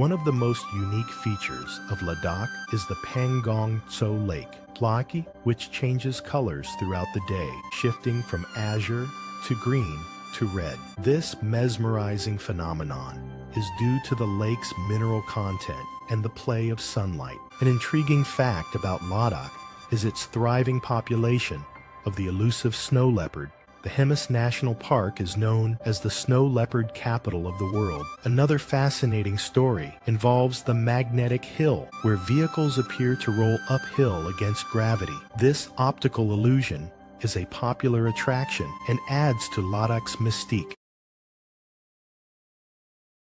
One of the most unique features of Ladakh is the Pangong Tso Lake, which changes colors throughout the day, shifting from azure to green to red. This mesmerizing phenomenon is due to the lake's mineral content and the play of sunlight. An intriguing fact about Ladakh is its thriving population of the elusive snow leopard. The Hemis National Park is known as the snow leopard capital of the world. Another fascinating story involves the magnetic hill, where vehicles appear to roll uphill against gravity. This optical illusion is a popular attraction and adds to Ladakh's mystique.